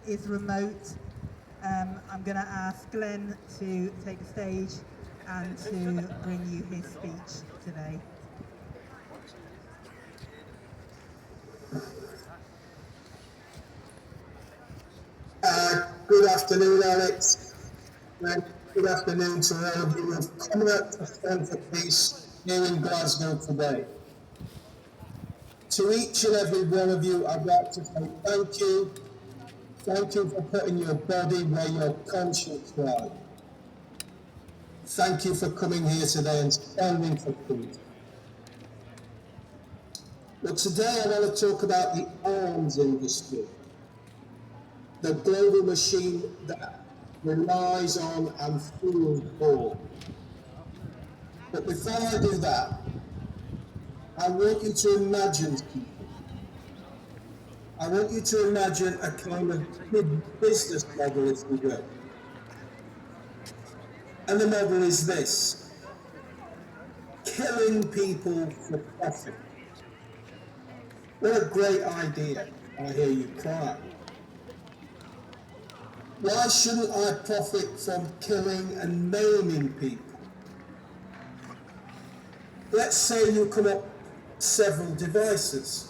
Is remote. I'm going to ask Glenn to take the stage and to bring you his speech today. Good afternoon, Alex. And good afternoon to all of you who have come out to stand for peace here in Glasgow today. To each and every one of you, I'd like to say thank you. Thank you for putting your body where your conscience lies. Thank you for coming here today and standing for peace. But today I want to talk about the arms industry, the global machine that relies on and fuels war. But before I do that, I want you to imagine something. I want you to imagine a kind of big business model, if you will. And the model is this: killing people for profit. What a great idea, I hear you cry. Why shouldn't I profit from killing and maiming people? Let's say you come up with several devices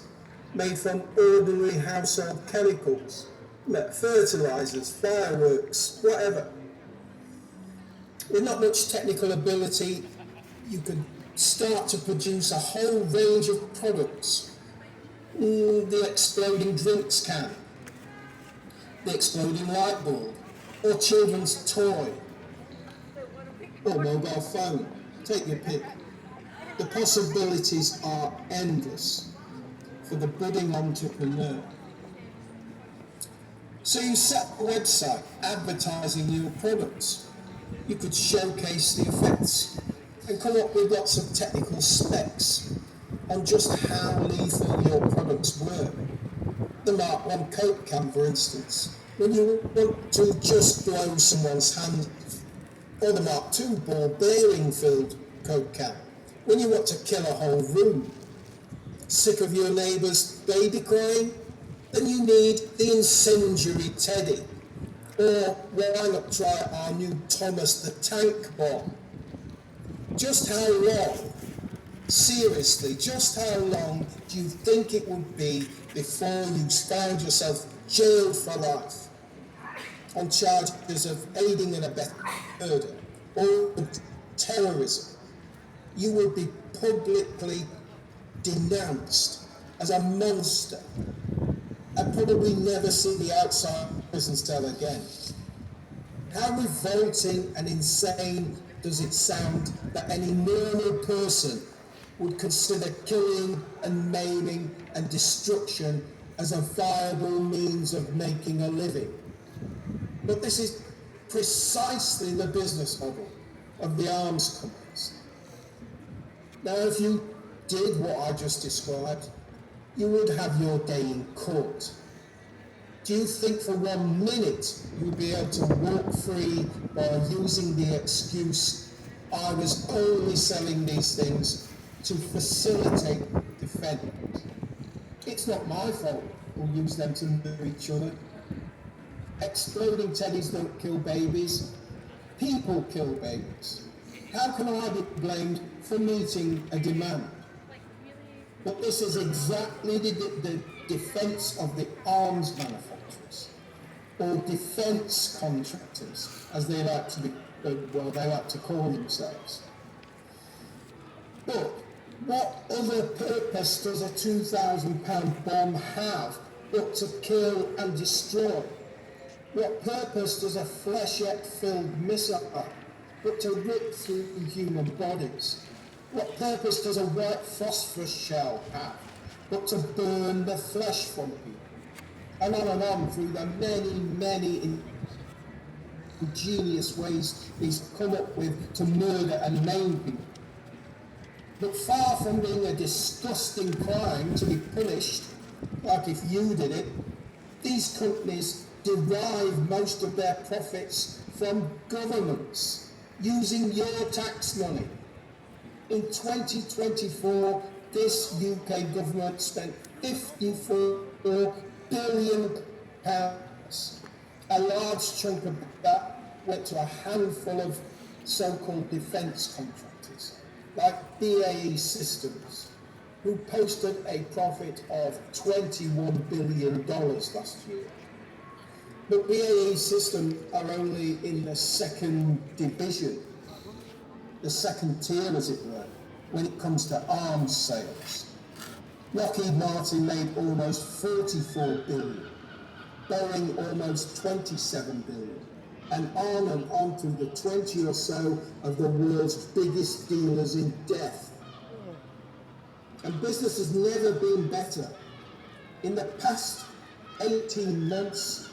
made from ordinary household chemicals, fertilizers, fireworks, whatever. With not much technical ability, you could start to produce a whole range of products. The exploding drinks can, the exploding light bulb, or children's toy, or mobile phone. Take your pick. The possibilities are endless for the budding entrepreneur. So you set a website advertising your products. You could showcase the effects and come up with lots of technical specs on just how lethal your products were. The Mark 1 Coke can, for instance, when you want to just blow someone's hand off, or the Mark 2 ball bearing filled Coke can, when you want to kill a whole room. Sick of your neighbour's baby crying? Then you need the incendiary teddy. Or why not try our new Thomas the Tank bomb? Just how long, seriously, just how long do you think it would be before you found yourself jailed for life on charges of aiding and abetting murder or terrorism? You would be publicly denounced as a monster and probably never see the outside prison cell again. How revolting and insane does it sound that any normal person would consider killing and maiming and destruction as a viable means of making a living? But this is precisely the business model of the arms companies. Now, if you did what I just described, you would have your day in court. Do you think for 1 minute you'd be able to walk free by using the excuse, I was only selling these things to facilitate defence? It's not my fault we'll use them to murder each other. Exploding teddies don't kill babies, people kill babies. How can I be blamed for meeting a demand? But this is exactly the defence of the arms manufacturers, or defence contractors, as they like to be, they like to call themselves. But what other purpose does a £2,000 bomb have but to kill and destroy? What purpose does a flechette-filled missile have but to rip through human bodies? What purpose does a white phosphorus shell have but to burn the flesh from people? And on through the many ingenious ways he's come up with to murder and maim people. But far from being a disgusting crime to be punished, like if you did it, these companies derive most of their profits from governments using your tax money. In 2024, this UK government spent £54 billion defence. A large chunk of that went to a handful of so-called defence contractors, like BAE Systems, who posted a profit of $21 billion last year. But BAE Systems are only in the second division, the second tier, as it were, when it comes to arms sales. Lockheed Martin made almost 44 billion, Boeing almost 27 billion, and on to the 20 or so of the world's biggest dealers in death. And business has never been better. In the past 18 months,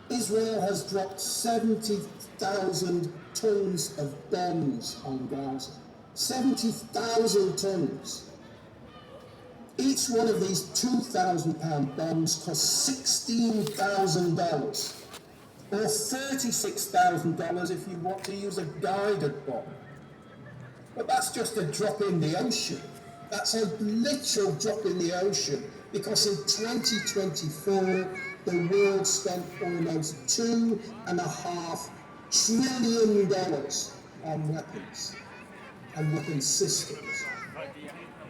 Israel has dropped 70,000 tons of bombs on Gaza. 70,000 tons. Each one of these 2,000-pound bombs costs $16,000, or $36,000 if you want to use a guided bomb. But that's just a drop in the ocean. That's a literal drop in the ocean, because in 2024, the world spent almost $2.5 trillion on weapons and weapons systems.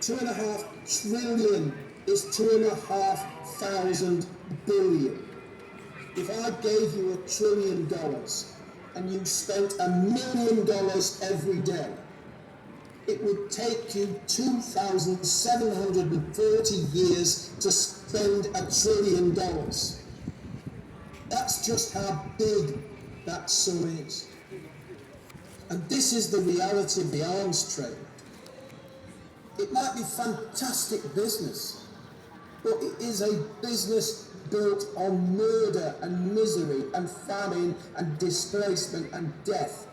2.5 trillion is 2,500 billion. If I gave you $1 trillion and you spent $1 million every day, it would take you 2,730 years to spend $1 trillion. That's just how big that sum is. And this is the reality of the arms trade. It might be fantastic business, but it is a business built on murder and misery and famine and displacement and death.